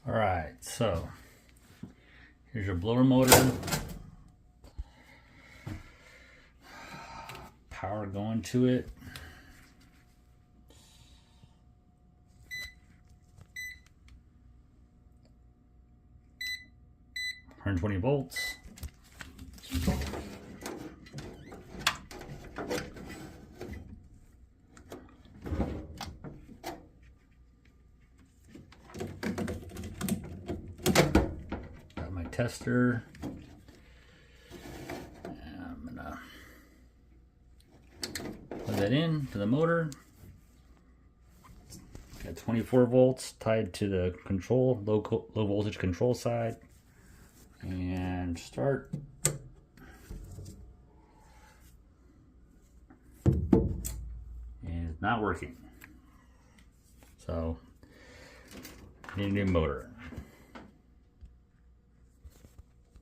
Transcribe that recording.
All right, so here's your blower motor. Power going to it. $120 volts. Got my tester. And I'm gonna plug that in to the motor. Got 24 volts tied to the control, low voltage control side. And start. And it's not working. So, need a new motor.